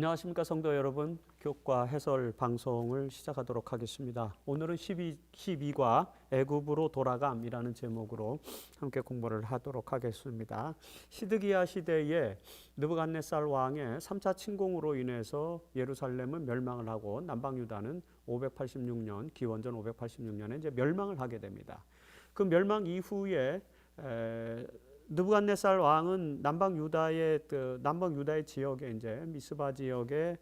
안녕하십니까 성도 여러분. 교과 해설 방송을 시작하도록 하겠습니다. 오늘은 12과 애굽으로 돌아감이라는 제목으로 함께 공부를 하도록 하겠습니다. 시드기야 시대에 느부갓네살 왕의 3차 침공으로 인해서 예루살렘은 멸망을 하고 남방 유다는 586년 기원전 586년에 이제 멸망을 하게 됩니다. 그 멸망 이후에 느부갓네살 왕은 남방 유다의 지역에 이제 미스바 지역에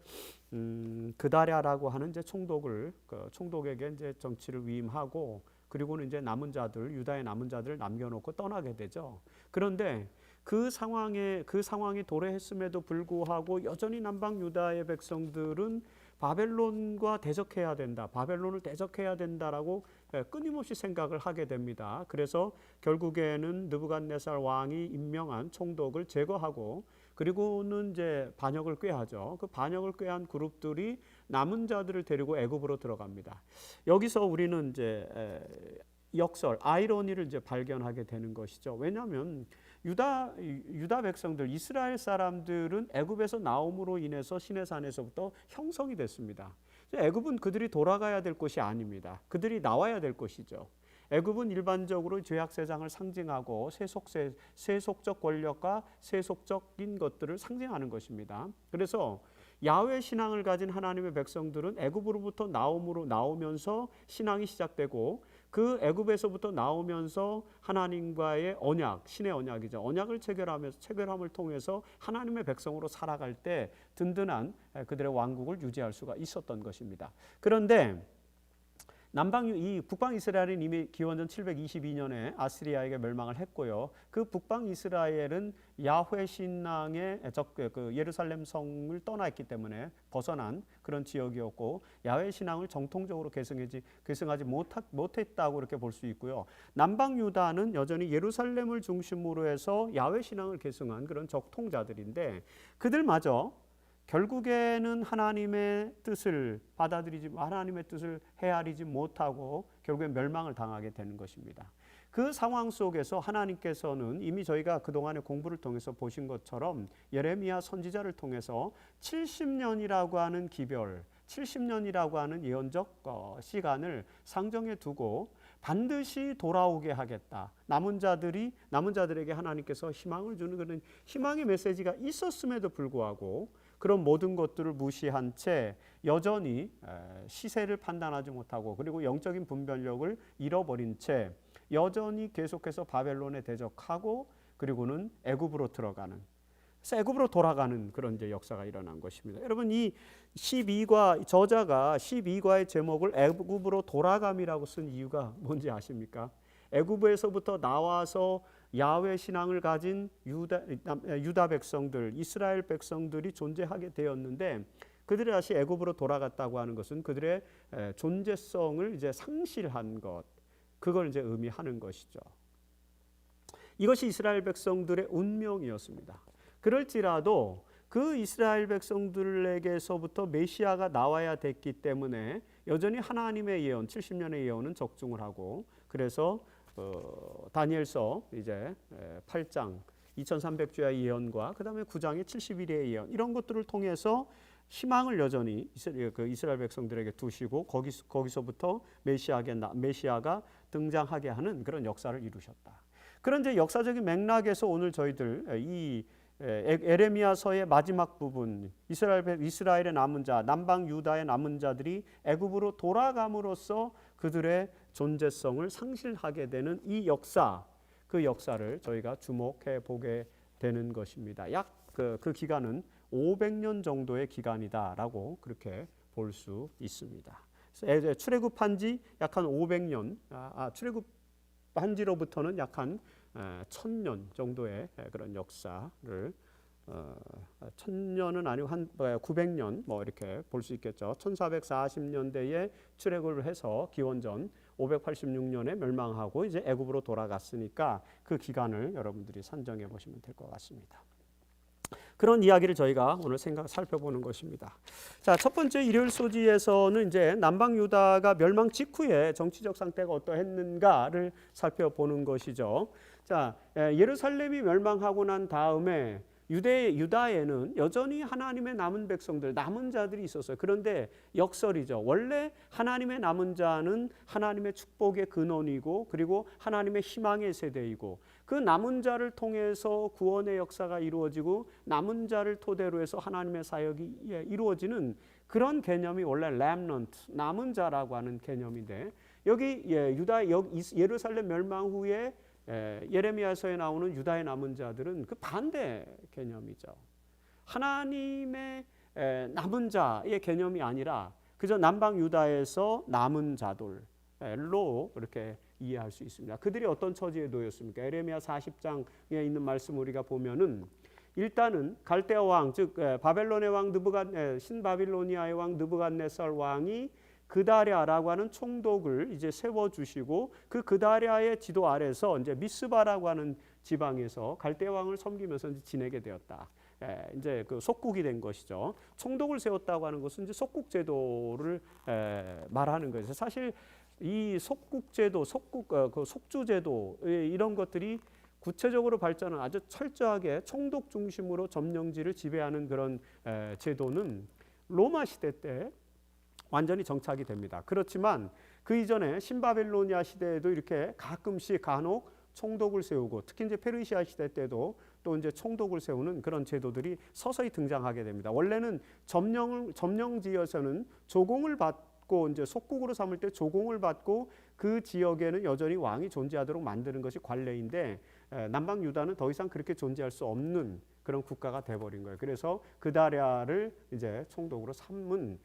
그다랴라고 하는 이제 총독에게 이제 정치를 위임하고 그리고는 이제 유다의 남은 자들을 남겨놓고 떠나게 되죠. 그런데 그 상황이 도래했음에도 불구하고 여전히 남방 유다의 백성들은 바벨론과 대적해야 된다. 바벨론을 대적해야 된다라고 끊임없이 생각을 하게 됩니다. 그래서 결국에는 느부갓네살 왕이 임명한 총독을 제거하고 그리고는 이제 반역을 꾀하죠. 그 반역을 꾀한 그룹들이 남은 자들을 데리고 애굽으로 들어갑니다. 여기서 우리는 이제 역설, 아이러니를 이제 발견하게 되는 것이죠. 왜냐하면 유다 백성들, 이스라엘 사람들은 애굽에서 나옴으로 인해서 시내산에서부터 형성이 됐습니다. 애굽은 그들이 돌아가야 될 곳이 아닙니다. 그들이 나와야 될 곳이죠. 애굽은 일반적으로 죄악세상을 상징하고 세속적 권력과 세속적인 것들을 상징하는 것입니다. 그래서 야훼 신앙을 가진 하나님의 백성들은 애굽으로부터 나오면서 신앙이 시작되고 그 애굽에서부터 나오면서 하나님과의 언약, 신의 언약이죠. 언약을 체결함을 통해서 하나님의 백성으로 살아갈 때 든든한 그들의 왕국을 유지할 수가 있었던 것입니다. 그런데 북방 이스라엘은 이미 기원전 722년에 아시리아에게 멸망을 했고요. 그 북방 이스라엘은 야훼 신앙의 예루살렘 성을 떠났기 때문에 벗어난 그런 지역이었고 야훼 신앙을 정통적으로 계승하지 못했다고 이렇게 볼 수 있고요. 남방 유다는 여전히 예루살렘을 중심으로 해서 야훼 신앙을 계승한 그런 적통자들인데 그들마저 결국에는 하나님의 뜻을 헤아리지 못하고 결국엔 멸망을 당하게 되는 것입니다. 그 상황 속에서 하나님께서는 이미 저희가 그동안의 공부를 통해서 보신 것처럼 예레미야 선지자를 통해서 70년이라고 하는 70년이라고 하는 예언적 시간을 상정해 두고 반드시 돌아오게 하겠다. 남은 자들에게 하나님께서 희망을 주는 그런 희망의 메시지가 있었음에도 불구하고 그런 모든 것들을 무시한 채 여전히 시세를 판단하지 못하고 그리고 영적인 분별력을 잃어버린 채 여전히 계속해서 바벨론에 대적하고 그리고는 애굽으로 돌아가는 그런 이제 역사가 일어난 것입니다. 여러분 이 저자가 12과의 제목을 애굽으로 돌아감이라고 쓴 이유가 뭔지 아십니까? 애굽에서부터 나와서 야훼 신앙을 가진 유다 백성들, 이스라엘 백성들이 존재하게 되었는데 그들이 다시 애굽으로 돌아갔다고 하는 것은 그들의 존재성을 이제 상실한 것, 그걸 이제 의미하는 것이죠. 이것이 이스라엘 백성들의 운명이었습니다. 그럴지라도 그 이스라엘 백성들에게서부터 메시아가 나와야 됐기 때문에 여전히 하나님의 예언, 70년의 예언은 적중을 하고 그래서 다니엘서 이제 8장 2300주야의 예언과 그 다음에 9장의 70일의 예언 이런 것들을 통해서 희망을 여전히 이스라엘 백성들에게 두시고 거기서부터 메시아가 등장하게 하는 그런 역사를 이루셨다. 그런 이제 역사적인 맥락에서 오늘 저희들 이 에레미야서의 마지막 부분 이스라엘의 남은 자 남방 유다의 남은 자들이 애굽으로 돌아감으로써 그들의 존재성을 상실하게 되는 이 그 역사를 저희가 주목해 보게 되는 것입니다. 약 그 기간은 500년 정도의 기간이다라고 그렇게 볼 수 있습니다. 출애굽한 지 약 한 500년 출애굽한 지로부터는 약 한 1000년 정도의 그런 역사를 1000년은 아니고 한 900년 뭐 이렇게 볼 수 있겠죠. 1440년대에 출애굽을 해서 기원전 586년에 멸망하고 이제 애굽으로 돌아갔으니까 그 기간을 여러분들이 산정해 보시면 될 것 같습니다. 그런 이야기를 저희가 오늘 살펴보는 것입니다. 자, 첫 번째 일요일 소지에서는 이제 남방 유다가 멸망 직후에 정치적 상태가 어떠했는가를 살펴보는 것이죠. 자, 예루살렘이 멸망하고 난 다음에 유다에는 여전히 하나님의 남은 백성들, 남은 자들이 있었어요. 그런데 역설이죠. 원래 하나님의 남은 자는 하나님의 축복의 근원이고 그리고 하나님의 희망의 세대이고 그 남은 자를 통해서 구원의 역사가 이루어지고 남은 자를 토대로 해서 하나님의 사역이 이루어지는 그런 개념이 원래 렘넌트, 남은 자라고 하는 개념인데 여기 예루살렘 멸망 후에 예레미야서에 나오는 유다의 남은 자들은 그 반대 개념이죠. 하나님의 남은 자의 개념이 아니라 그저 남방 유다에서 남은 자들로 이렇게 이해할 수 있습니다. 그들이 어떤 처지에 놓였습니까? 예레미야 40장에 있는 말씀 우리가 보면은 일단은 갈대아 왕, 즉 바벨론의 왕 신바빌로니아의 왕 느부갓네살 왕이 그다랴라고 하는 총독을 이제 세워 주시고 그 그다랴의 지도 아래서 이제 미스바라고 하는 지방에서 갈대 왕을 섬기면서 이제 지내게 되었다. 이제 그 속국이 된 것이죠. 총독을 세웠다고 하는 것은 이제 속국 제도를 말하는 거죠. 사실 이 속국 제도, 그 속주 제도 이런 것들이 구체적으로 발전한 아주 철저하게 총독 중심으로 점령지를 지배하는 그런 제도는 로마 시대 때 완전히 정착이 됩니다. 그렇지만 그 이전에 신바빌로니아 시대에도 이렇게 가끔씩 간혹 총독을 세우고 특히 이제 페르시아 시대 때도 또 이제 총독을 세우는 그런 제도들이 서서히 등장하게 됩니다. 원래는 점령지에서는 조공을 받고 이제 속국으로 삼을 때 조공을 받고 그 지역에는 여전히 왕이 존재하도록 만드는 것이 관례인데 남방 유다는 더 이상 그렇게 존재할 수 없는 그런 국가가 돼버린 거예요. 그래서 그다랴를 이제 총독으로 삼은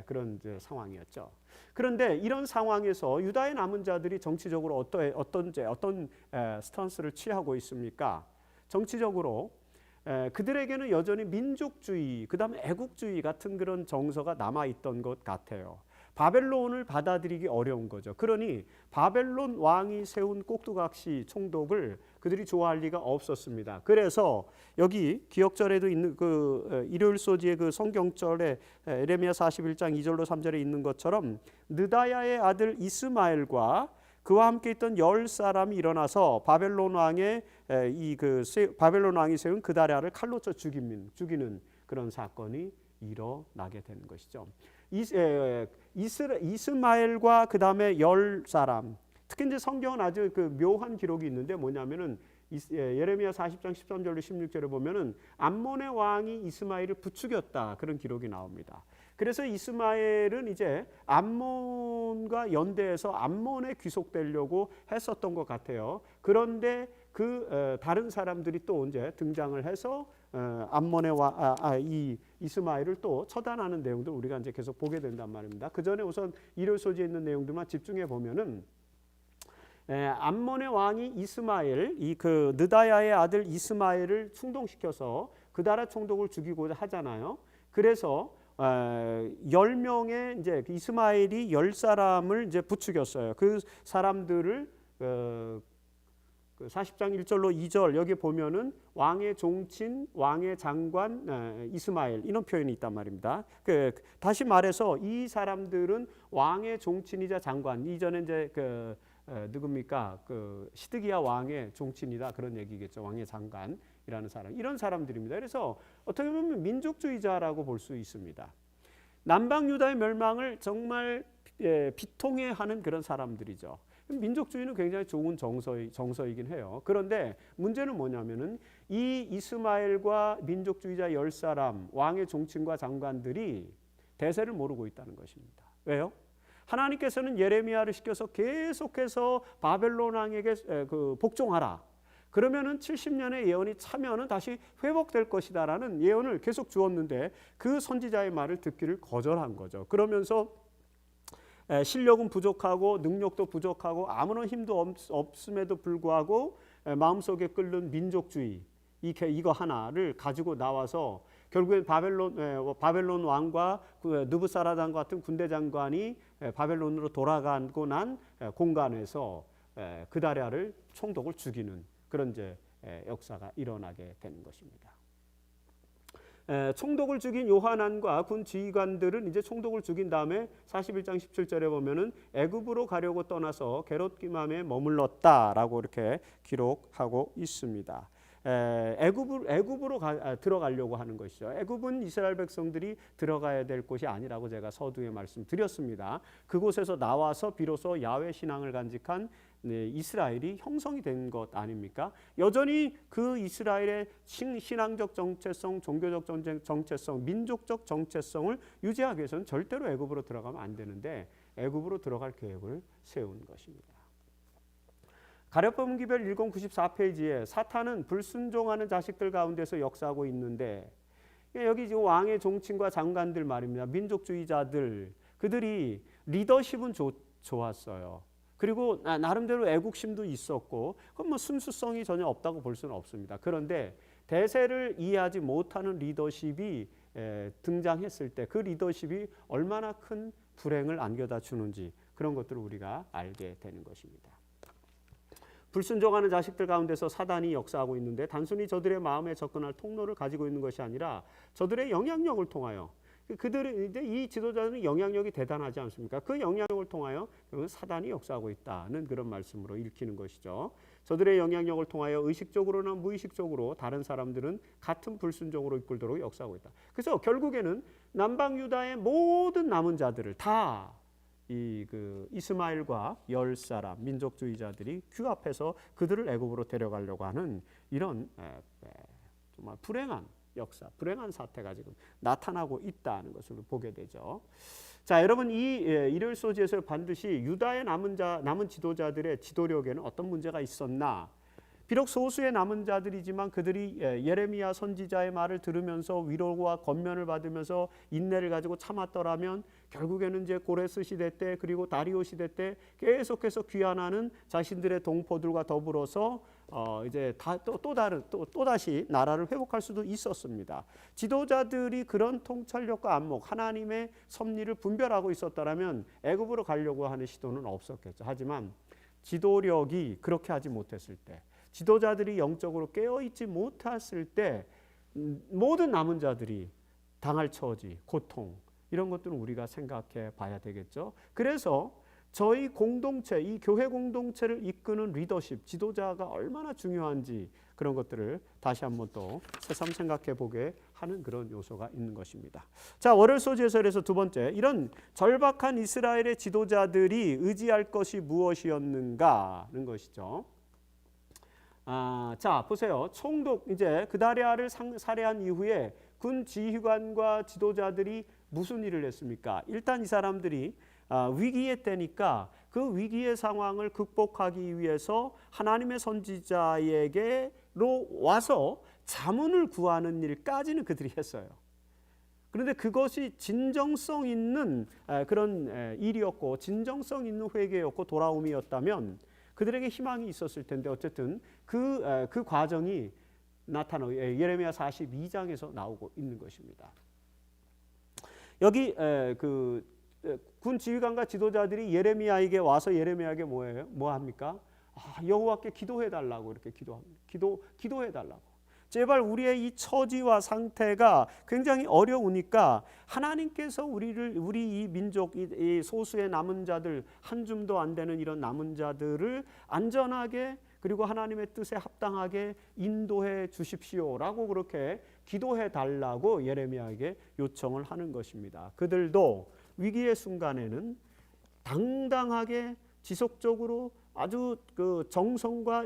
그런 이제 상황이었죠. 그런데 이런 상황에서 유다의 남은 자들이 정치적으로 어떤 스턴스를 취하고 있습니까? 정치적으로 그들에게는 여전히 민족주의, 그다음에 애국주의 같은 그런 정서가 남아 있던 것 같아요. 바벨론을 받아들이기 어려운 거죠. 그러니 바벨론 왕이 세운 꼭두각시 총독을 그들이 좋아할 리가 없었습니다. 그래서 여기 기억절에도 있는 그 일요일 소지의 그 성경절에 예레미야 41장 2절로 3절에 있는 것처럼 느다야의 아들 이스마엘과 그와 함께 있던 10사람이 일어나서 바벨론 왕이 세운 그다랴를 칼로 쳐 죽이는 그런 사건이 일어나게 되는 것이죠. 이스마엘과 그 다음에 10사람, 특히 이제 성경은 아주 그 묘한 기록이 있는데 뭐냐면은 예레미야 40장 13절로 16절에 보면은 암몬의 왕이 이스마엘을 부추겼다 그런 기록이 나옵니다. 그래서 이스마엘은 이제 암몬과 연대해서 암몬에 귀속되려고 했었던 것 같아요. 그런데 다른 사람들이 또 이제 등장을 해서 암몬의 이 이스마엘을 또 처단하는 내용들 우리가 이제 계속 보게 된단 말입니다. 그 전에 우선 일요일 소지에 있는 내용들만 집중해 보면은 암몬의 왕이 이스마엘, 그 느다야의 아들 이스마엘을 충동시켜서 그다랴 총독을 죽이고자 하잖아요. 그래서 10명의 이제 이스마엘이 10사람을 이제 부추겼어요. 그 사람들을 40장 1절로 2절 여기 보면은 왕의 종친, 왕의 장관 이스마엘 이런 표현이 있단 말입니다. 다시 말해서 이 사람들은 왕의 종친이자 장관, 이전에 이제 누굽니까? 시드기야 왕의 종친이다 그런 얘기겠죠. 왕의 장관이라는 사람, 이런 사람들입니다. 그래서 어떻게 보면 민족주의자라고 볼 수 있습니다. 남방 유다의 멸망을 정말 비통해하는 그런 사람들이죠. 민족주의는 굉장히 좋은 정서이긴 해요. 그런데 문제는 뭐냐면은 이 이스마엘과 민족주의자 10사람, 왕의 종친과 장관들이 대세를 모르고 있다는 것입니다. 왜요? 하나님께서는 예레미야를 시켜서 계속해서 바벨론 왕에게 복종하라. 그러면은 70년의 예언이 차면은 다시 회복될 것이다라는 예언을 계속 주었는데 그 선지자의 말을 듣기를 거절한 거죠. 그러면서 실력은 부족하고 능력도 부족하고 아무런 힘도 없음에도 불구하고 마음속에 끓는 민족주의 이거 하나를 가지고 나와서 결국엔 바벨론 왕과 느부사라단 같은 군대 장관이 바벨론으로 돌아가고 난 공간에서 그다랴를 총독을 죽이는 그런 이제 역사가 일어나게 되는 것입니다. 총독을 죽인 요하난과 군 지휘관들은 이제 총독을 죽인 다음에 41장 17절에 보면은 애굽으로 가려고 떠나서 게롯기맘에 머물렀다라고 이렇게 기록하고 있습니다. 애굽으로 들어가려고 하는 것이죠. 애굽은 이스라엘 백성들이 들어가야 될 곳이 아니라고 제가 서두에 말씀드렸습니다. 그곳에서 나와서 비로소 야훼 신앙을 간직한 이스라엘이 형성이 된 것 아닙니까? 여전히 그 이스라엘의 신앙적 정체성, 종교적 정체성, 민족적 정체성을 유지하기 위해서는 절대로 애굽으로 들어가면 안 되는데 애굽으로 들어갈 계획을 세운 것입니다. 가룟범기별 1094페이지에 사탄은 불순종하는 자식들 가운데서 역사하고 있는데 여기 지금 왕의 종친과 장관들 말입니다. 민족주의자들 그들이 리더십은 좋았어요. 그리고 나름대로 애국심도 있었고 그건 뭐 순수성이 전혀 없다고 볼 수는 없습니다. 그런데 대세를 이해하지 못하는 리더십이 등장했을 때 그 리더십이 얼마나 큰 불행을 안겨다 주는지 그런 것들을 우리가 알게 되는 것입니다. 불순종하는 자식들 가운데서 사단이 역사하고 있는데 단순히 저들의 마음에 접근할 통로를 가지고 있는 것이 아니라 저들의 영향력을 통하여 그들이 이제 이 지도자들은 영향력이 대단하지 않습니까? 그 영향력을 통하여 사단이 역사하고 있다는 그런 말씀으로 읽히는 것이죠. 저들의 영향력을 통하여 의식적으로나 무의식적으로 다른 사람들은 같은 불순종으로 이끌도록 역사하고 있다. 그래서 결국에는 남방 유다의 모든 남은 자들을 다 이스마엘과 10사람 민족주의자들이 규합해서 그들을 애굽으로 데려가려고 하는 이런 정말 불행한 역사, 불행한 사태가 지금 나타나고 있다는 것을 보게 되죠. 자, 여러분 이 일요일 소지에서 반드시 유다의 남은 지도자들의 지도력에는 어떤 문제가 있었나? 비록 소수의 남은 자들이지만 그들이 예레미야 선지자의 말을 들으면서 위로와 권면을 받으면서 인내를 가지고 참았더라면 결국에는 이제 고레스 시대 때 그리고 다리오 시대 때 계속해서 귀환하는 자신들의 동포들과 더불어서 이제 또다시 나라를 회복할 수도 있었습니다. 지도자들이 그런 통찰력과 안목, 하나님의 섭리를 분별하고 있었더라면 애굽으로 가려고 하는 시도는 없었겠죠. 하지만 지도력이 그렇게 하지 못했을 때, 지도자들이 영적으로 깨어있지 못했을 때 모든 남은 자들이 당할 처지, 고통 이런 것들은 우리가 생각해 봐야 되겠죠. 그래서 저희 공동체, 이 교회 공동체를 이끄는 리더십, 지도자가 얼마나 중요한지 그런 것들을 다시 한번 또 새삼 생각해 보게 하는 그런 요소가 있는 것입니다. 자, 월요일 소지에서 그래서 두 번째, 이런 절박한 이스라엘의 지도자들이 의지할 것이 무엇이었는가는 것이죠. 자, 보세요. 총독 이제 그다랴를 살해한 이후에 군 지휘관과 지도자들이 무슨 일을 했습니까? 일단 이 사람들이 위기의 때니까 그 위기의 상황을 극복하기 위해서 하나님의 선지자에게로 와서 자문을 구하는 일까지는 그들이 했어요. 그런데 그것이 진정성 있는 그런 일이었고 진정성 있는 회개였고 돌아옴이었다면 그들에게 희망이 있었을 텐데 어쨌든 그 과정이 나타나고 예레미야 42장에서 나오고 있는 것입니다. 여기 군 지휘관과 지도자들이 예레미야에게 와서 예레미야에게 뭐 합니까? 여호와께 기도해 달라고 이렇게 기도합니다. 기도해 달라고. 제발 우리의 이 처지와 상태가 굉장히 어려우니까 하나님께서 우리 이 민족, 이 소수의 남은 자들, 한 줌도 안 되는 이런 남은 자들을 안전하게 그리고 하나님의 뜻에 합당하게 인도해 주십시오라고 그렇게 기도해 달라고 예레미야에게 요청을 하는 것입니다. 그들도 위기의 순간에는 당당하게 지속적으로 아주 그 정성과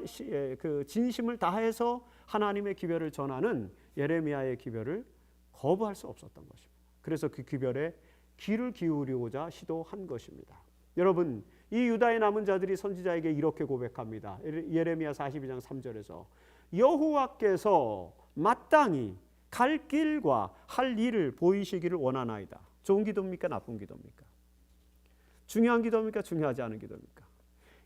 그 진심을 다해서 하나님의 기별을 전하는 예레미야의 기별을 거부할 수 없었던 것입니다. 그래서 그 기별에 귀를 기울이고자 시도한 것입니다. 여러분, 이 유다의 남은 자들이 선지자에게 이렇게 고백합니다. 예레미야 42장 3절에서 여호와께서 마땅히 갈 길과 할 일을 보이시기를 원하나이다. 좋은 기도입니까? 나쁜 기도입니까? 중요한 기도입니까? 중요하지 않은 기도입니까?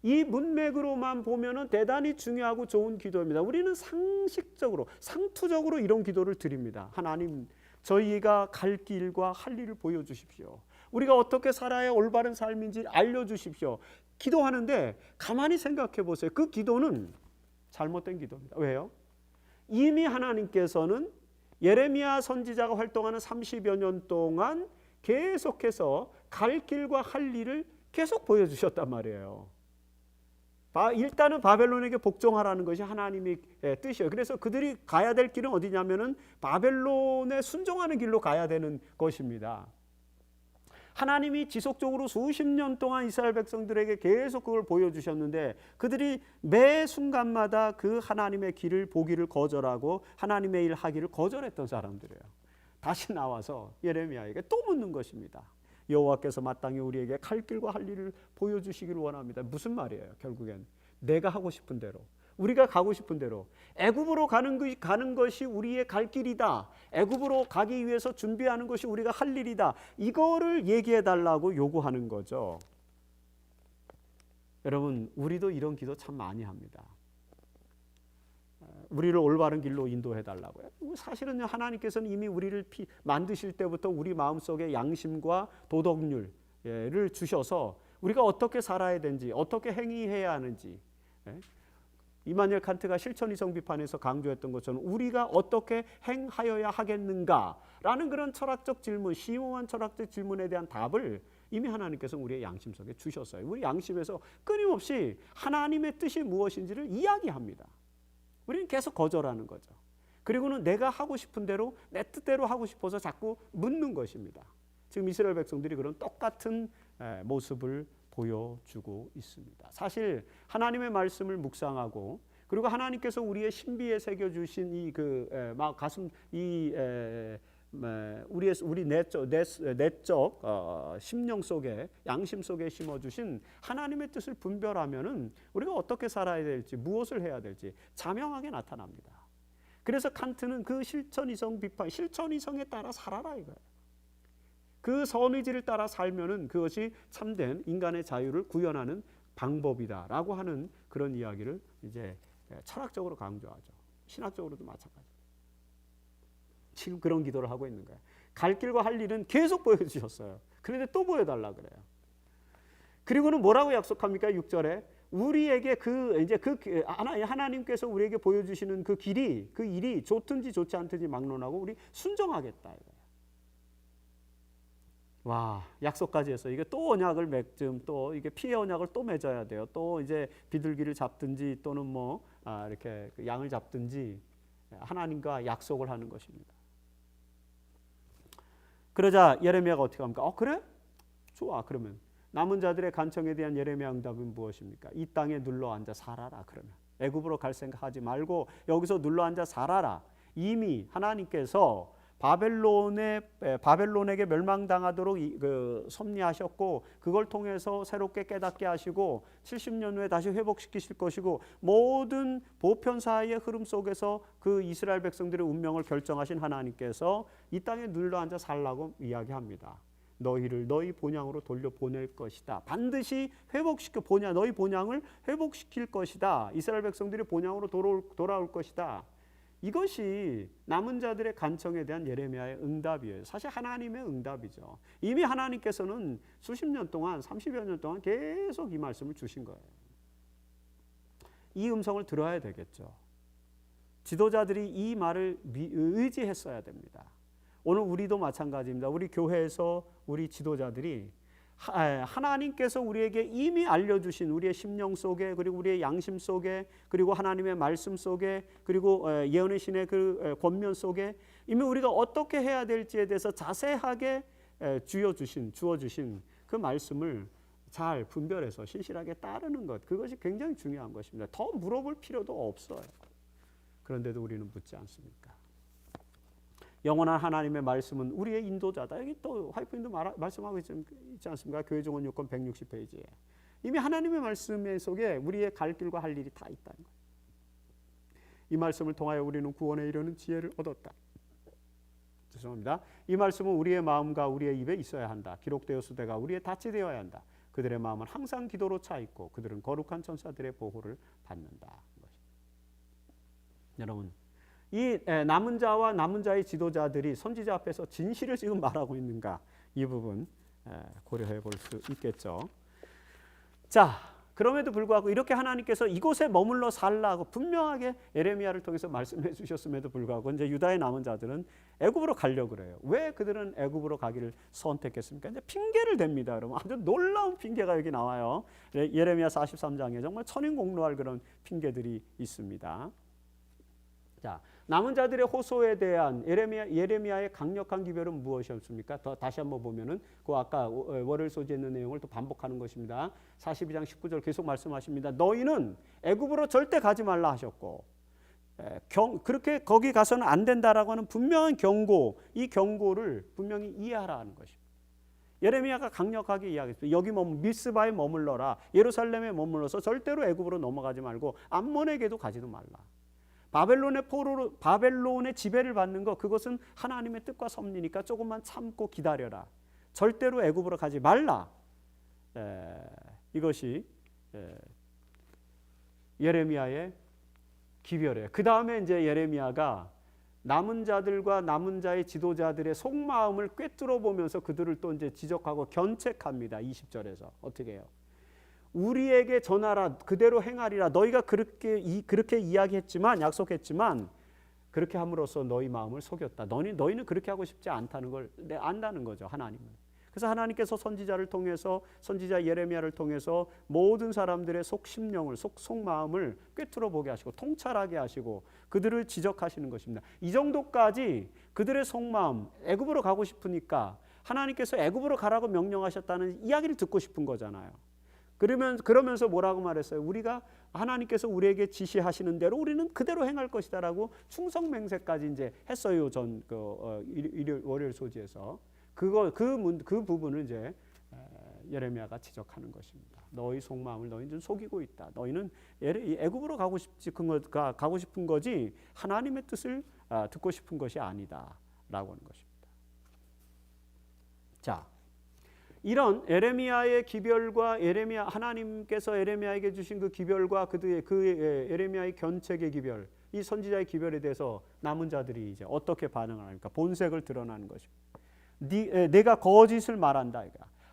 이 문맥으로만 보면은 대단히 중요하고 좋은 기도입니다. 우리는 상식적으로, 상투적으로 이런 기도를 드립니다. 하나님, 저희가 갈 길과 할 일을 보여주십시오. 우리가 어떻게 살아야 올바른 삶인지 알려주십시오. 기도하는데 가만히 생각해 보세요. 그 기도는 잘못된 기도입니다. 왜요? 이미 하나님께서는 예레미야 선지자가 활동하는 30여 년 동안 계속해서 갈 길과 할 일을 계속 보여주셨단 말이에요. 일단은 바벨론에게 복종하라는 것이 하나님의 뜻이에요. 그래서 그들이 가야 될 길은 어디냐면은 바벨론에 순종하는 길로 가야 되는 것입니다. 하나님이 지속적으로 수십 년 동안 이스라엘 백성들에게 계속 그걸 보여주셨는데 그들이 매 순간마다 그 하나님의 길을 보기를 거절하고 하나님의 일 하기를 거절했던 사람들이에요. 다시 나와서 예레미야에게 또 묻는 것입니다. 여호와께서 마땅히 우리에게 갈 길과 할 일을 보여주시기를 원합니다. 무슨 말이에요? 결국엔 내가 하고 싶은 대로, 우리가 가고 싶은 대로, 애굽으로 가는 것이 우리의 갈 길이다. 애굽으로 가기 위해서 준비하는 것이 우리가 할 일이다. 이거를 얘기해 달라고 요구하는 거죠. 여러분, 우리도 이런 기도 참 많이 합니다. 우리를 올바른 길로 인도해 달라고요. 사실은 하나님께서는 이미 우리를 만드실 때부터 우리 마음속에 양심과 도덕률을 주셔서 우리가 어떻게 살아야 되는지, 어떻게 행위해야 하는지, 이마누엘 칸트가 실천이성 비판에서 강조했던 것처럼 우리가 어떻게 행하여야 하겠는가라는 그런 철학적 질문, 심오한 철학적 질문에 대한 답을 이미 하나님께서 우리의 양심 속에 주셨어요. 우리 양심에서 끊임없이 하나님의 뜻이 무엇인지를 이야기합니다. 우리는 계속 거절하는 거죠. 그리고는 내가 하고 싶은 대로, 내 뜻대로 하고 싶어서 자꾸 묻는 것입니다. 지금 이스라엘 백성들이 그런 똑같은 모습을 보여주고 있습니다. 사실 하나님의 말씀을 묵상하고 그리고 하나님께서 우리의 신비에 새겨 주신 우리 내적 심령 속에, 양심 속에 심어 주신 하나님의 뜻을 분별하면은 우리가 어떻게 살아야 될지, 무엇을 해야 될지 자명하게 나타납니다. 그래서 칸트는 그 실천이성 비판, 실천이성에 따라 살아라 이거예요. 그 선의지를 따라 살면은 그것이 참된 인간의 자유를 구현하는 방법이다라고 하는 그런 이야기를 이제 철학적으로 강조하죠. 신학적으로도 마찬가지. 지금 그런 기도를 하고 있는 거예요. 갈 길과 할 일은 계속 보여주셨어요. 그런데 또 보여달라 그래요. 그리고는 뭐라고 약속합니까? 6절에 우리에게 하나님께서 우리에게 보여주시는 그 일이 좋든지 좋지 않든지 막론하고 우리 순종하겠다 이거예요. 와, 약속까지 해서 이게 또 언약을 맺음, 또 이게 피의 언약을 또 맺어야 돼요. 또 이제 비둘기를 잡든지 또는 이렇게 양을 잡든지 하나님과 약속을 하는 것입니다. 그러자 예레미야가 어떻게 합니까? 그래? 좋아. 그러면 남은 자들의 간청에 대한 예레미야 응답은 무엇입니까? 이 땅에 눌러 앉아 살아라. 그러면 애굽으로 갈 생각하지 말고 여기서 눌러 앉아 살아라. 이미 하나님께서 바벨론에게 멸망당하도록 섭리하셨고 그걸 통해서 새롭게 깨닫게 하시고 70년 후에 다시 회복시키실 것이고 모든 보편사의 흐름 속에서 그 이스라엘 백성들의 운명을 결정하신 하나님께서 이 땅에 눌러 앉아 살라고 이야기합니다. 너희를 너희 본향으로 돌려보낼 것이다. 반드시 너희 본향을 회복시킬 것이다. 이스라엘 백성들이 본향으로 돌아올 것이다. 이것이 남은 자들의 간청에 대한 예레미야의 응답이에요. 사실 하나님의 응답이죠. 이미 하나님께서는 수십 년 동안 30여 년 동안 계속 이 말씀을 주신 거예요. 이 음성을 들어야 되겠죠. 지도자들이 이 말을 의지했어야 됩니다. 오늘 우리도 마찬가지입니다. 우리 교회에서 우리 지도자들이 하나님께서 우리에게 이미 알려주신 우리의 심령 속에 그리고 우리의 양심 속에 그리고 하나님의 말씀 속에 그리고 예언의 신의 그 권면 속에 이미 우리가 어떻게 해야 될지에 대해서 자세하게 주어주신 그 말씀을 잘 분별해서 신실하게 따르는 것, 그것이 굉장히 중요한 것입니다. 더 물어볼 필요도 없어요. 그런데도 우리는 묻지 않습니까? 영원한 하나님의 말씀은 우리의 인도자다. 여기 또 화이프님도 말씀하고 있지 않습니까? 교회종원 요건 160페이지에 이미 하나님의 말씀 속에 우리의 갈 길과 할 일이 다 있다는 거예요. 이 말씀을 통하여 우리는 구원에 이르는 지혜를 얻었다. 죄송합니다. 이 말씀은 우리의 마음과 우리의 입에 있어야 한다. 기록되었으되가 우리의 닻이 되어야 한다. 그들의 마음은 항상 기도로 차 있고 그들은 거룩한 천사들의 보호를 받는다. 여러분, 이 남은 자와 남은 자의 지도자들이 선지자 앞에서 진실을 지금 말하고 있는가, 이 부분 고려해 볼 수 있겠죠. 자, 그럼에도 불구하고 이렇게 하나님께서 이곳에 머물러 살라고 분명하게 예레미야를 통해서 말씀해 주셨음에도 불구하고 이제 유다의 남은 자들은 애굽으로 가려고 그래요. 왜 그들은 애굽으로 가기를 선택했습니까? 이제 핑계를 댑니다. 여러분 아주 놀라운 핑계가 여기 나와요. 예레미야 43장에 정말 천인공노할 그런 핑계들이 있습니다. 자, 남은 자들의 호소에 대한 예레미야의 강력한 기별은 무엇이었습니까? 다시 한번 보면은 그 아까 월요일 소지에 있는 내용을 또 반복하는 것입니다. 42장 19절 계속 말씀하십니다. 너희는 애굽으로 절대 가지 말라 하셨고 그렇게 거기 가서는 안 된다라고 하는 분명한 경고, 이 경고를 분명히 이해하라는 것입니다. 예레미야가 강력하게 이야기했어요. 여기 미스바에 머물러라. 예루살렘에 머물러서 절대로 애굽으로 넘어가지 말고 암몬에게도 가지도 말라. 바벨론의 지배를 받는 것, 그것은 하나님의 뜻과 섭리니까 조금만 참고 기다려라. 절대로 애굽으로 가지 말라. 이것이 예레미야의 기별이에요. 그 다음에 이제 예레미야가 남은 자들과 남은 자의 지도자들의 속마음을 꿰뚫어 보면서 그들을 또 이제 지적하고 견책합니다. 20절에서 어떻게 해요? 우리에게 전하라, 그대로 행하리라. 너희가 그렇게 이야기했지만, 약속했지만 그렇게 함으로써 너희 마음을 속였다. 너희는 그렇게 하고 싶지 않다는 걸 안다는 거죠, 하나님은. 그래서 하나님께서 선지자 예레미야를 통해서 모든 사람들의 속심령을, 속마음을 꿰뚫어 보게 하시고 통찰하게 하시고 그들을 지적하시는 것입니다. 이 정도까지 그들의 속마음, 애굽으로 가고 싶으니까 하나님께서 애굽으로 가라고 명령하셨다는 이야기를 듣고 싶은 거잖아요. 그러면서 뭐라고 말했어요? 우리가 하나님께서 우리에게 지시하시는 대로 우리는 그대로 행할 것이다라고 충성맹세까지 이제 했어요. 월요일 소지에서 그 부분을 이제 예레미야가 지적하는 것입니다. 너희 속마음을 너희는 속이고 있다. 너희는 애굽으로 가고 싶은 거지 하나님의 뜻을 듣고 싶은 것이 아니다라고 하는 것입니다. 자. 이런 예레미야의 기별과 하나님께서 예레미야에게 주신 그 기별과 예레미야의 견책의 기별, 이 선지자의 기별에 대해서 남은 자들이 이제 어떻게 반응을 합니까? 본색을 드러나는 것입니다. 내가 거짓을 말한다.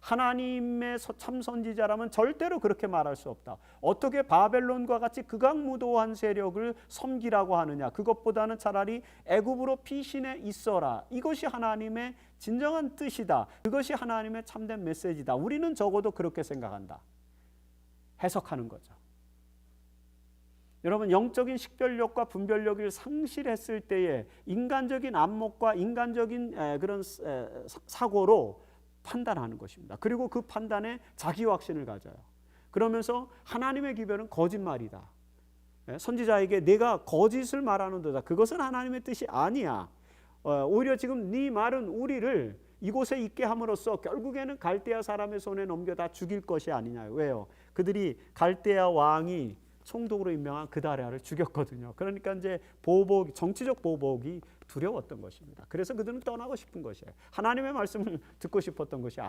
하나님의 참 선지자라면 절대로 그렇게 말할 수 없다. 어떻게 바벨론과 같이 극악무도한 세력을 섬기라고 하느냐. 그것보다는 차라리 애굽으로 피신해 있어라. 이것이 하나님의 진정한 뜻이다. 그것이 하나님의 참된 메시지다. 우리는 적어도 그렇게 생각한다. 해석하는 거죠. 여러분 영적인 식별력과 분별력을 상실했을 때에 인간적인 안목과 인간적인 그런 사고로 판단하는 것입니다. 그리고 그 판단에 자기 확신을 가져요. 그러면서 하나님의 기별은 거짓말이다. 선지자에게 내가 거짓을 말하는도다. 그것은 하나님의 뜻이 아니야. 오히려 지금 네 말은 우리를 이곳에 있게 함으로써 결국에는 갈대아 사람의 손에 넘겨 다 죽일 것이 아니냐. 왜요? 그들이 갈대아 왕이 총독으로 임명한 그다랴를 죽였거든요. 그러니까 이제 정치적 보복이 두려웠던 것입니다. 그래서 그들은 떠나고 싶은 것이에요. 하나님의 말씀을 듣고 싶었던 것이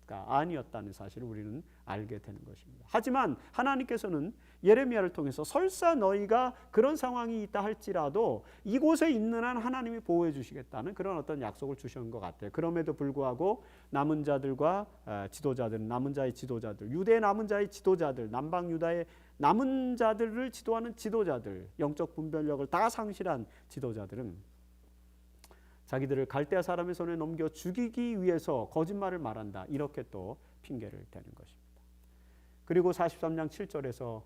아니었다는 사실을 우리는 알게 되는 것입니다. 하지만 하나님께서는 예레미야를 통해서 설사 너희가 그런 상황이 있다 할지라도 이곳에 있는 한 하나님이 보호해 주시겠다는 그런 어떤 약속을 주신 것 같아요. 그럼에도 불구하고 남은 자들과 남은 자의 지도자들, 유대의 남은 자의 지도자들, 남방 유다의 남은 자들을 지도하는 지도자들, 영적 분별력을 다 상실한 지도자들은 자기들을 갈대아 사람의 손에 넘겨 죽이기 위해서 거짓말을 말한다. 이렇게 또 핑계를 대는 것입니다. 그리고 43장 7절에서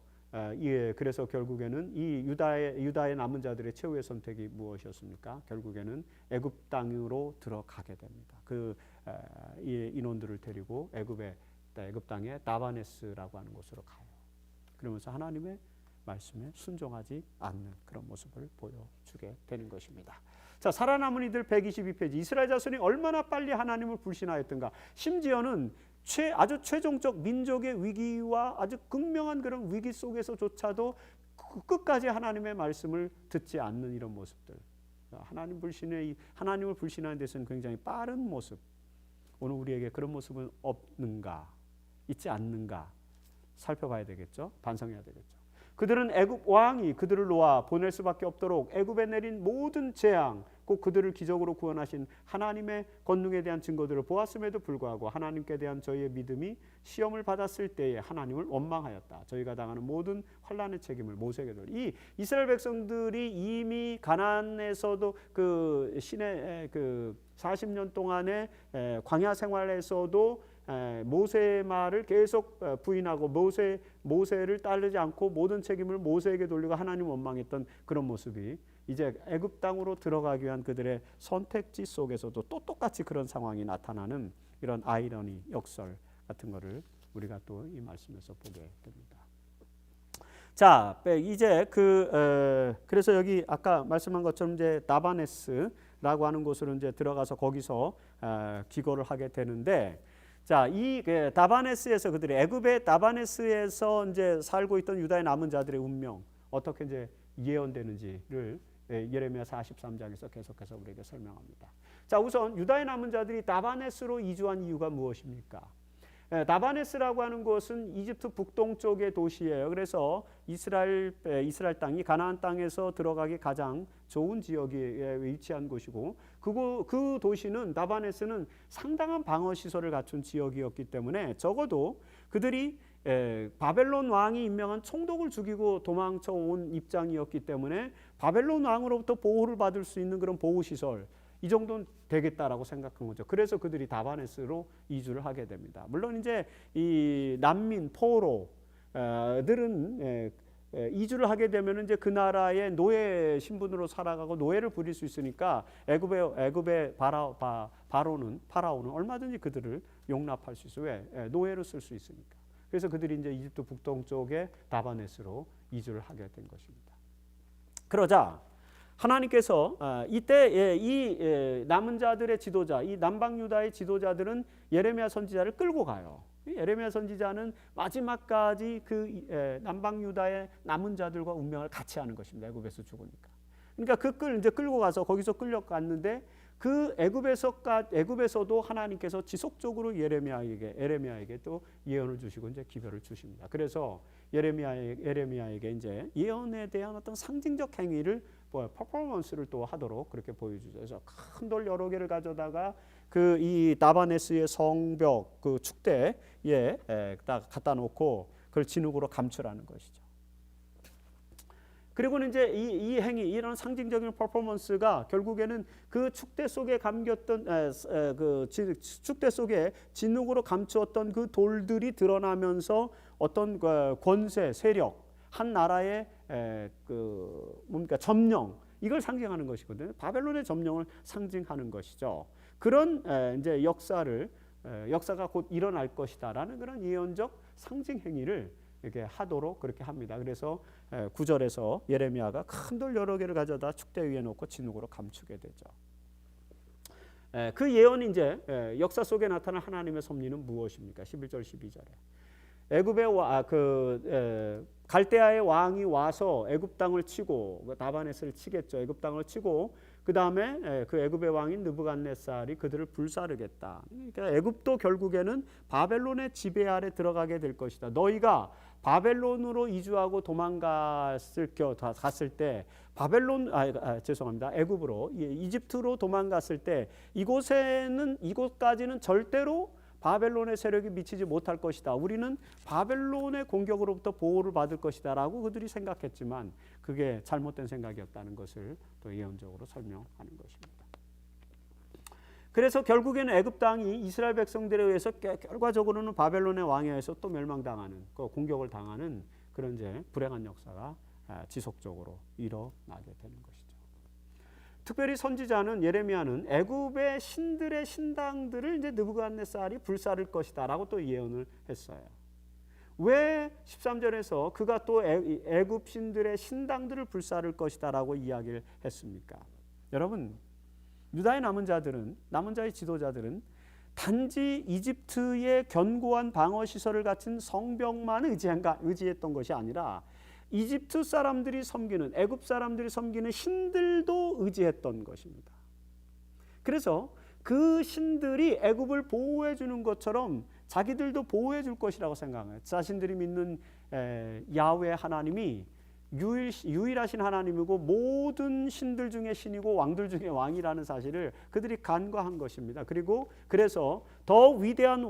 그래서 결국에는 이 유다의 남은 자들의 최후의 선택이 무엇이었습니까? 결국에는 애굽 땅으로 들어가게 됩니다. 이 인원들을 데리고 애굽 땅에 다바네스라고 하는 곳으로 가요. 그러면서 하나님의 말씀에 순종하지 않는 그런 모습을 보여주게 되는 것입니다. 자, 살아남은 이들 122페이지. 이스라엘 자손이 얼마나 빨리 하나님을 불신하였던가. 심지어는 아주 최종적 민족의 위기와 아주 극명한 그런 위기 속에서조차도 끝까지 하나님의 말씀을 듣지 않는 이런 모습들. 하나님을 불신하는 데서는 굉장히 빠른 모습. 오늘 우리에게 그런 모습은 없는가, 있지 않는가 살펴봐야 되겠죠. 반성해야 되겠죠. 그들은 애굽 왕이 그들을 놓아 보낼 수밖에 없도록 애굽에 내린 모든 재앙, 꼭 그들을 기적으로 구원하신 하나님의 권능에 대한 증거들을 보았음에도 불구하고 하나님께 대한 저희의 믿음이 시험을 받았을 때에 하나님을 원망하였다. 저희가 당하는 모든 환난의 책임을 모세에게 돌려. 이 이스라엘 백성들이 이미 가나안에서도 그 신의 그 40년 동안의 광야 생활에서도 모세의 말을 계속 부인하고 모세를 따르지 않고 모든 책임을 모세에게 돌리고 하나님 원망했던 그런 모습이 이제 애굽 땅으로 들어가기 위한 그들의 선택지 속에서도 또 똑같이 그런 상황이 나타나는 이런 아이러니, 역설 같은 거를 우리가 또 이 말씀에서 보게 됩니다. 자, 이제 그래서 여기 아까 말씀한 것처럼 이제 다바네스라고 하는 곳으로 이제 들어가서 거기서 기거를 하게 되는데, 자, 이 다바네스에서 그들이 애굽의 다바네스에서 이제 살고 있던 유다의 남은 자들의 운명 어떻게 이제 예언되는지를 예레미야 43장에서 계속해서 우리에게 설명합니다. 자, 우선 유다의 남은 자들이 다바네스로 이주한 이유가 무엇입니까? 다바네스라고 하는 곳은 이집트 북동쪽의 도시예요. 그래서 이스라엘 땅이 가나안 땅에서 들어가기 가장 좋은 지역에 위치한 곳이고 그 도시는 다바네스는 상당한 방어 시설을 갖춘 지역이었기 때문에 적어도 그들이 바벨론 왕이 임명한 총독을 죽이고 도망쳐 온 입장이었기 때문에 바벨론 왕으로부터 보호를 받을 수 있는 그런 보호 시설 이 정도는 되겠다라고 생각한 거죠. 그래서 그들이 다바네스로 이주를 하게 됩니다. 물론 이제 이 난민 포로들은 이주를 하게 되면 이제 그 나라의 노예 신분으로 살아가고 노예를 부릴 수 있으니까 애굽의 파라오는 얼마든지 그들을 용납할 수 있어요. 왜? 노예로 쓸 수 있으니까. 그래서 그들이 이제 이집트 북동쪽의 다바네스로 이주를 하게 된 것입니다. 그러자 하나님께서 이때 이 남은 자들의 지도자, 이 남방 유다의 지도자들은 예레미야 선지자를 끌고 가요. 예레미야 선지자는 마지막까지 그 남방 유다의 남은 자들과 운명을 같이 하는 것입니다. 애굽에서 죽으니까. 그러니까 이제 끌고 가서 거기서 끌려갔는데 그 애굽에서도 하나님께서 지속적으로 에레미야에게 또 예언을 주시고 이제 기별을 주십니다. 그래서 예레미야에게 이제 예언에 대한 어떤 상징적 행위를 퍼포먼스를 또 하도록 그렇게 보여주죠. 그래서 큰 돌 여러 개를 가져다가 그 이 다바네스의 성벽 그 축대에 딱 갖다 놓고 그걸 진흙으로 감추라는 것이죠. 그리고는 이제 이 행위, 이런 상징적인 퍼포먼스가 결국에는 그 축대 속에 감겼던 축대 속에 진흙으로 감추었던 그 돌들이 드러나면서 어떤 권세, 세력, 한 나라의 점령, 이걸 상징하는 것이거든요. 바벨론의 점령을 상징하는 것이죠. 그런 이제 역사가 곧 일어날 것이다라는 그런 예언적 상징 행위를 이렇게 하도록 그렇게 합니다. 그래서 9절에서 예레미야가 큰 돌 여러 개를 가져다 축대 위에 놓고 진흙으로 감추게 되죠. 그 예언이 이제 역사 속에 나타난 하나님의 섭리는 무엇입니까? 11절 12절에 갈대아의 왕이 와서 애굽 땅을 치고 다바네스를 치겠죠. 애굽 땅을 치고 그 다음에 그 애굽의 왕인 느부갓네살이 그들을 불사르겠다. 그러니까 애굽도 결국에는 바벨론의 지배 아래 들어가게 될 것이다. 너희가 바벨론으로 이주하고 갔을 때 애굽으로 이집트로 도망갔을 때 이곳까지는 절대로 바벨론의 세력이 미치지 못할 것이다. 우리는 바벨론의 공격으로부터 보호를 받을 것이다 라고 그들이 생각했지만 그게 잘못된 생각이었다는 것을 또 예언적으로 설명하는 것입니다. 그래서 결국에는 애굽 땅이 이스라엘 백성들에 의해서 결과적으로는 바벨론의 왕에서 또 멸망당하는, 공격을 당하는 그런 이제 불행한 역사가 지속적으로 일어나게 되는 것이죠. 특별히 선지자는 예레미야는 애굽의 신들의 신당들을 이제 느부갓네살이 불사를 것이다라고 또 예언을 했어요. 왜 13절에서 그가 또 애굽 신들의 신당들을 불사를 것이다라고 이야기를 했습니까? 여러분, 유다의 남은 자의 지도자들은 단지 이집트의 견고한 방어 시설을 갖춘 성벽만 의지했던 것이 아니라 이집트 사람들이 섬기는, 애굽 사람들이 섬기는 신들도 의지했던 것입니다. 그래서 그 신들이 애굽을 보호해 주는 것처럼 자기들도 보호해 줄 것이라고 생각해요. 자신들이 믿는 야훼 하나님이 유일하신 하나님이고 모든 신들 중에 신이고 왕들 중에 왕이라는 사실을 그들이 간과한 것입니다. 그리고 그래서 더 위대한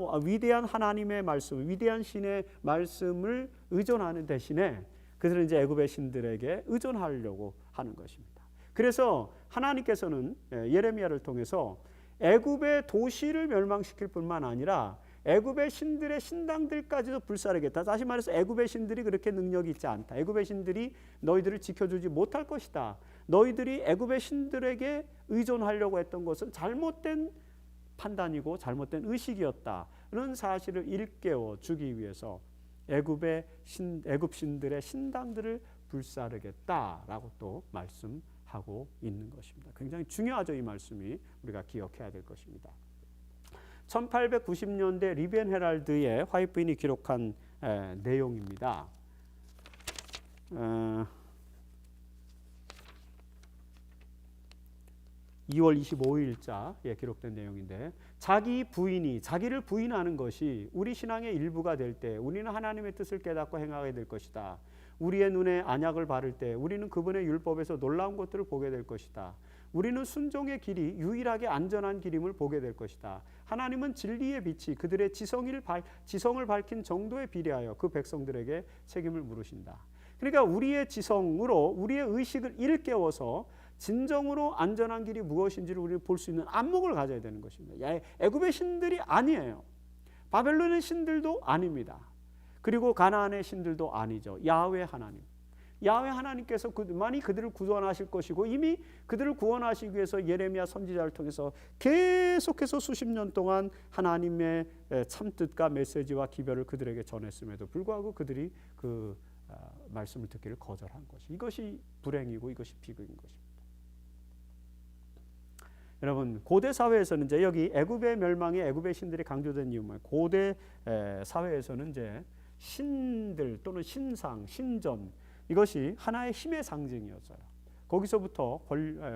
하나님의 말씀, 위대한 신의 말씀을 의존하는 대신에 그들은 이제 애굽의 신들에게 의존하려고 하는 것입니다. 그래서 하나님께서는 예레미야를 통해서 애굽의 도시를 멸망시킬 뿐만 아니라 애굽의 신들의 신당들까지도 불사르겠다. 다시 말해서 애굽의 신들이 그렇게 능력이 있지 않다. 애굽의 신들이 너희들을 지켜주지 못할 것이다. 너희들이 애굽의 신들에게 의존하려고 했던 것은 잘못된 판단이고 잘못된 의식이었다는 사실을 일깨워 주기 위해서 애굽 신들의 신당들을 불사르겠다라고 또 말씀하고 있는 것입니다. 굉장히 중요하죠. 이 말씀이 우리가 기억해야 될 것입니다. 1890년대 리비엔 헤럴드의 화이트빈이 기록한 내용입니다. 2월 25일자에 기록된 내용인데 자기 부인이 자기를 부인하는 것이 우리 신앙의 일부가 될 때 우리는 하나님의 뜻을 깨닫고 행하게 될 것이다. 우리의 눈에 안약을 바를 때 우리는 그분의 율법에서 놀라운 것들을 보게 될 것이다. 우리는 순종의 길이 유일하게 안전한 길임을 보게 될 것이다. 하나님은 진리의 빛이 그들의 지성을 밝힌 정도에 비례하여 그 백성들에게 책임을 물으신다. 그러니까 우리의 지성으로 우리의 의식을 일깨워서 진정으로 안전한 길이 무엇인지를 우리는 볼 수 있는 안목을 가져야 되는 것입니다. 애굽의 신들이 아니에요. 바벨론의 신들도 아닙니다. 그리고 가나안의 신들도 아니죠. 야훼 하나님. 야훼 하나님께서 많이 그들을 구원하실 것이고 이미 그들을 구원하시기 위해서 예레미야 선지자를 통해서 계속해서 수십 년 동안 하나님의 참뜻과 메시지와 기별을 그들에게 전했음에도 불구하고 그들이 그 말씀을 듣기를 거절한 것이 이것이 불행이고 이것이 비극인 것입니다. 여러분 고대 사회에서는 이제 여기 애굽의 멸망에 애굽의 신들이 강조된 이유는 고대 사회에서는 이제 신들 또는 신상, 신전 이것이 하나의 힘의 상징이었어요. 거기서부터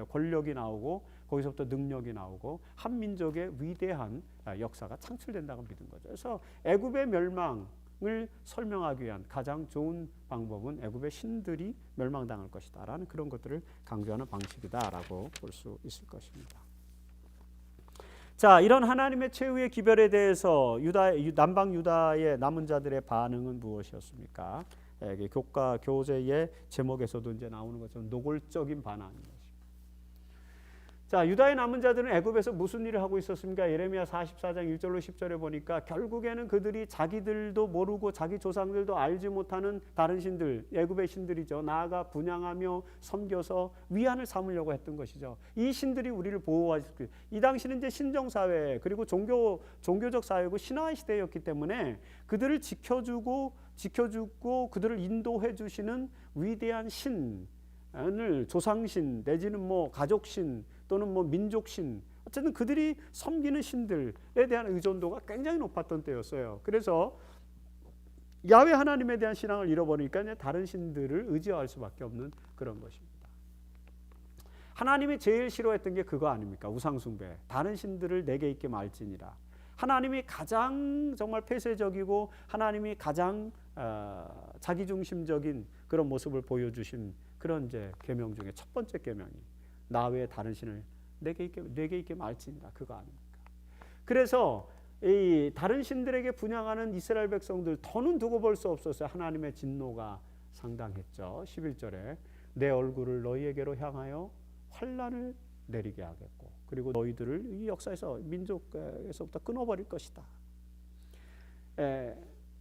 권력이 나오고 거기서부터 능력이 나오고 한 민족의 위대한 역사가 창출된다고 믿은 거죠. 그래서 애굽의 멸망을 설명하기 위한 가장 좋은 방법은 애굽의 신들이 멸망당할 것이다라는 그런 것들을 강조하는 방식이다라고 볼 수 있을 것입니다. 자, 이런 하나님의 최후의 기별에 대해서 남방 유다의 남은 자들의 반응은 무엇이었습니까? 교재의 제목에서도 이제 나오는 것처럼 노골적인 반항입니다. 자, 유다의 남은 자들은 애굽에서 무슨 일을 하고 있었습니까? 예레미야 44장 1절로 10절에 보니까 결국에는 그들이 자기들도 모르고 자기 조상들도 알지 못하는 다른 신들, 애굽의 신들이죠. 나아가 분향하며 섬겨서 위안을 삼으려고 했던 것이죠. 이 신들이 우리를 보호하실 이 당시는 이제 신정 사회 그리고 종교적 사회고 신화의 시대였기 때문에 그들을 지켜주고 그들을 인도해 주시는 위대한 신을 조상신 내지는 뭐 가족신 또는 뭐 민족신 어쨌든 그들이 섬기는 신들에 대한 의존도가 굉장히 높았던 때였어요. 그래서 야훼 하나님에 대한 신앙을 잃어버리니까 이제 다른 신들을 의지할 수밖에 없는 그런 것입니다. 하나님이 제일 싫어했던 게 그거 아닙니까? 우상숭배. 다른 신들을 내게 있게 말지니라. 하나님이 가장 정말 폐쇄적이고 하나님이 가장 자기중심적인 그런 모습을 보여주신 그런 이제 계명 중에 첫 번째 계명이 나 외에 다른 신을 내게 있게 말지니라 그거 아닙니까? 그래서 이 다른 신들에게 분향하는 이스라엘 백성들 더는 두고 볼 수 없었어요. 하나님의 진노가 상당했죠. 11절에 내 얼굴을 너희에게로 향하여 환난을 내리게 하겠고 그리고 너희들을 이 역사에서 민족에서부터 끊어버릴 것이다.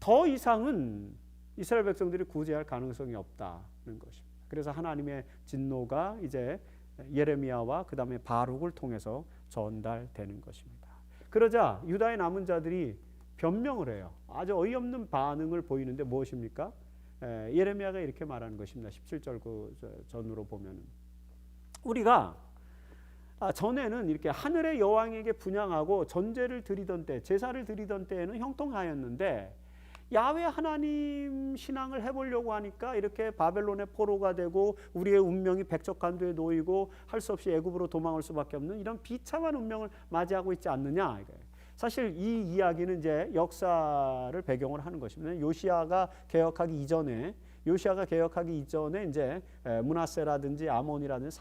더 이상은 이스라엘 백성들이 구제할 가능성이 없다는 것입니다. 그래서 하나님의 진노가 이제 예레미야와 그 다음에 바룩을 통해서 전달되는 것입니다. 그러자 유다의 남은 자들이 변명을 해요. 아주 어이없는 반응을 보이는데 무엇입니까? 예레미야가 이렇게 말하는 것입니다. 17절 그 전으로 보면 우리가 전에는 이렇게 하늘의 여왕에게 분향하고 전제를 드리던 때 제사를 드리던 때에는 형통하였는데 야훼 하나님 신앙을 해보려고 하니까 이렇게 바벨론의 포로가 되고 우리의 운명이 백척간도에 놓이고 할 수 없이 애굽으로 도망할 수밖에 없는 이런 비참한 운명을 맞이하고 있지 않느냐. 사실 이 이야기는 이제 역사를 배경으로 하는 것입니다. 요시아가 개혁하기 이전에 이제 므낫세라든지 아몬이라든지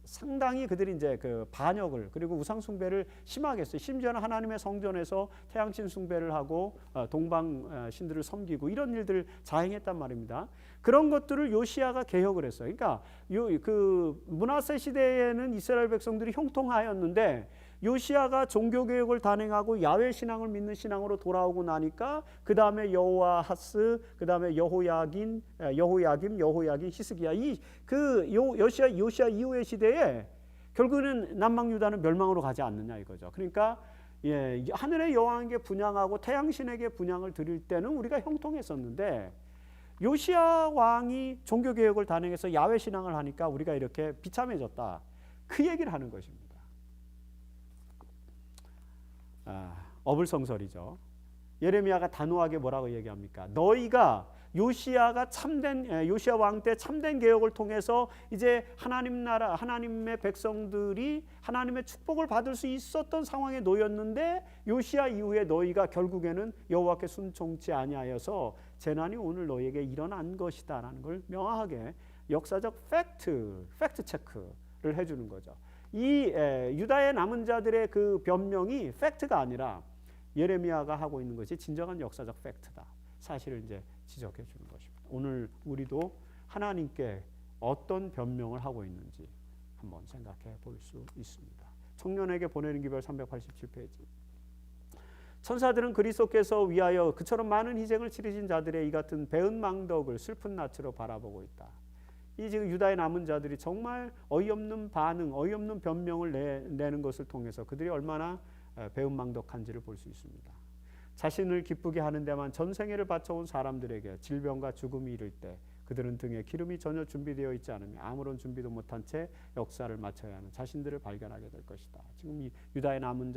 상당히 그들이 이제 그 반역을 그리고 우상 숭배를 심하게 했어요. 심지어는 하나님의 성전에서 태양신 숭배를 하고 동방 신들을 섬기고 이런 일들을 자행했단 말입니다. 그런 것들을 요시아가 개혁을 했어요. 그러니까 그 므낫세 시대에는 이스라엘 백성들이 형통하였는데 요시아가 종교 개혁을 단행하고 야훼 신앙을 믿는 신앙으로 돌아오고 나니까 그 다음에 여호아하스, 그 다음에 여호야김, 히스기야 요시아 이후의 시대에 결국은 남방 유다는 멸망으로 가지 않느냐 이거죠. 그러니까 하늘의 여호와에게 분향하고 태양신에게 분향을 드릴 때는 우리가 형통했었는데 요시아 왕이 종교 개혁을 단행해서 야훼 신앙을 하니까 우리가 이렇게 비참해졌다. 그 얘기를 하는 것입니다. 어불성설이죠. 예레미야가 단호하게 뭐라고 얘기합니까? 너희가 요시아 왕 때 참된 개혁을 통해서 이제 하나님 나라, 하나님의 백성들이 하나님의 축복을 받을 수 있었던 상황에 놓였는데 요시아 이후에 너희가 결국에는 여호와께 순종치 아니하여서 재난이 오늘 너희에게 일어난 것이다라는 걸 명확하게 역사적 팩트 체크를 해주는 거죠. 이 유다의 남은 자들의 그 변명이 팩트가 아니라 예레미야가 하고 있는 것이 진정한 역사적 팩트다. 사실을 이제 지적해 주는 것입니다. 오늘 우리도 하나님께 어떤 변명을 하고 있는지 한번 생각해 볼 수 있습니다. 청년에게 보내는 기별 387페이지. 천사들은 그리스도께서 위하여 그처럼 많은 희생을 치르신 자들의 이 같은 배은망덕을 슬픈 낯으로 바라보고 있다. 이 지금 유다의 남은 자들이 정말 어이없는 반응, 어이없는 변명을 내는 것을 통해서 그들이 얼마나 배은망덕한지를 볼 수 있습니다. 자신을 기쁘게 하는 데만 전생애를 바쳐온 사람들에게 질병과 죽음이 이를 때 그들은 등에 기름이 전혀 준비되어 있지 않으며 아무런 준비도 못한 채 역사를 마쳐야 하는 자신들을 발견하게 될 것이다. 지금 이 유다의 남은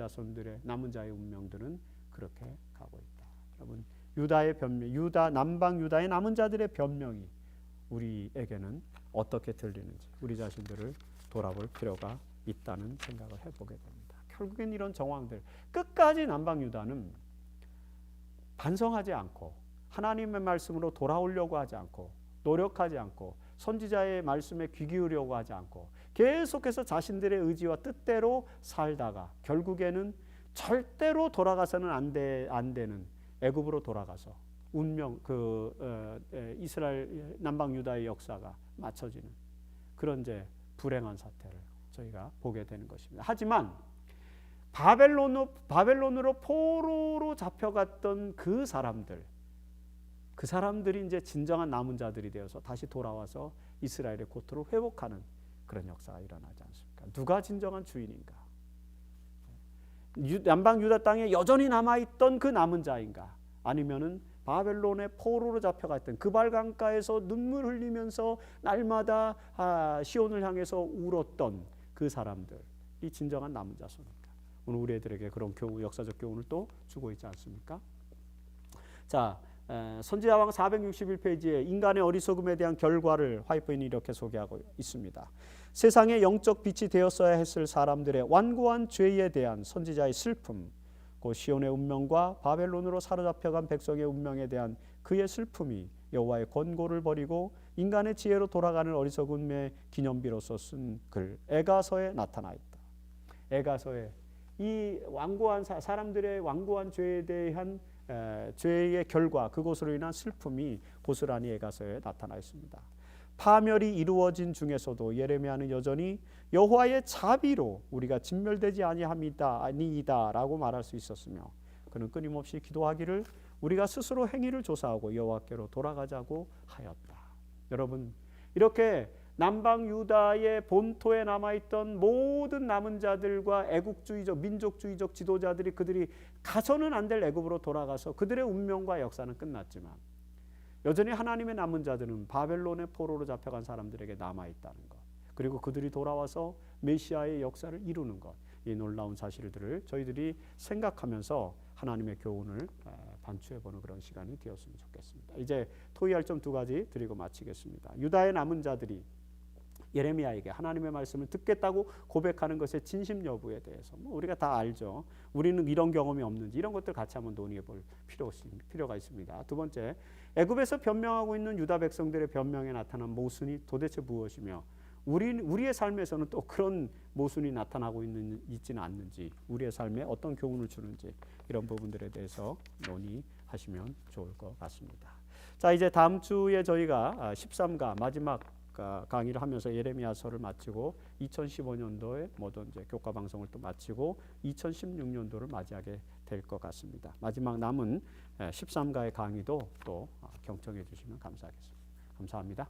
자의 운명들은 그렇게 가고 있다. 여러분, 유다의 변명, 남방 유다의 남은 자들의 변명이 우리에게는 어떻게 들리는지 우리 자신들을 돌아볼 필요가 있다는 생각을 해보게 됩니다. 결국엔 이런 정황들 끝까지 남방 유다는 반성하지 않고 하나님의 말씀으로 돌아오려고 하지 않고 노력하지 않고 선지자의 말씀에 귀 기울이려고 하지 않고 계속해서 자신들의 의지와 뜻대로 살다가 결국에는 절대로 돌아가서는 안 되는 애굽으로 돌아가서 운명 이스라엘 남방 유다의 역사가 맞춰지는 그런 이제 불행한 사태를 저희가 보게 되는 것입니다. 하지만 바벨론으로 포로로 잡혀갔던 그 사람들이 이제 진정한 남은 자들이 되어서 다시 돌아와서 이스라엘의 고토를 회복하는 그런 역사가 일어나지 않습니까? 누가 진정한 주인인가? 남방 유다 땅에 여전히 남아있던 그 남은 자인가? 아니면은 바벨론의 포로로 잡혀갔던 그발 강가에서 눈물 흘리면서 날마다 시온을 향해서 울었던 그 사람들이 진정한 남은 자손입니까? 오늘 우리 애들에게 그런 역사적 교훈을 또 주고 있지 않습니까? 자, 선지자왕 461페이지에 인간의 어리석음에 대한 결과를 화이트인이 이렇게 소개하고 있습니다. 세상의 영적 빛이 되었어야 했을 사람들의 완고한 죄에 대한 선지자의 슬픔, 시온의 운명과 바벨론으로 사로잡혀간 백성의 운명에 대한 그의 슬픔이 여호와의 권고를 버리고 인간의 지혜로 돌아가는 어리석음의 기념비로서 쓴 글 에가서에 나타나 있다. 에가서에 이 완고한 사람들의 완고한 죄에 대한 죄의 결과 그것으로 인한 슬픔이 고스란히 에가서에 나타나 있습니다. 파멸이 이루어진 중에서도 예레미야는 여전히 여호와의 자비로 우리가 진멸되지 아니이다라고 말할 수 있었으며 그는 끊임없이 기도하기를 우리가 스스로 행위를 조사하고 여호와께로 돌아가자고 하였다. 여러분, 이렇게 남방 유다의 본토에 남아있던 모든 남은 자들과 애국주의적 민족주의적 지도자들이 그들이 가서는 안 될 애굽으로 돌아가서 그들의 운명과 역사는 끝났지만 여전히 하나님의 남은 자들은 바벨론의 포로로 잡혀간 사람들에게 남아있다는 것, 그리고 그들이 돌아와서 메시아의 역사를 이루는 것, 이 놀라운 사실들을 저희들이 생각하면서 하나님의 교훈을 반추해보는 그런 시간이 되었으면 좋겠습니다. 이제 토의할 점 두 가지 드리고 마치겠습니다. 유다의 남은 자들이 예레미야에게 하나님의 말씀을 듣겠다고 고백하는 것의 진심 여부에 대해서 우리가 다 알죠. 우리는 이런 경험이 없는지 이런 것들 같이 한번 논의해 볼 필요가 있습니다. 두 번째, 애굽에서 변명하고 있는 유다 백성들의 변명에 나타난 모순이 도대체 무엇이며 우리의 삶에서는 또 그런 모순이 나타나고 있지는 않는지, 우리의 삶에 어떤 교훈을 주는지 이런 부분들에 대해서 논의하시면 좋을 것 같습니다. 자, 이제 다음 주에 저희가 13가 마지막 강의를 하면서 예레미야서를 마치고 2015년도에 모든 이제 교과 방송을 또 마치고 2016년도를 맞이하게 될 것 같습니다. 마지막 남은 13가의 강의도 또 경청해 주시면 감사하겠습니다. 감사합니다.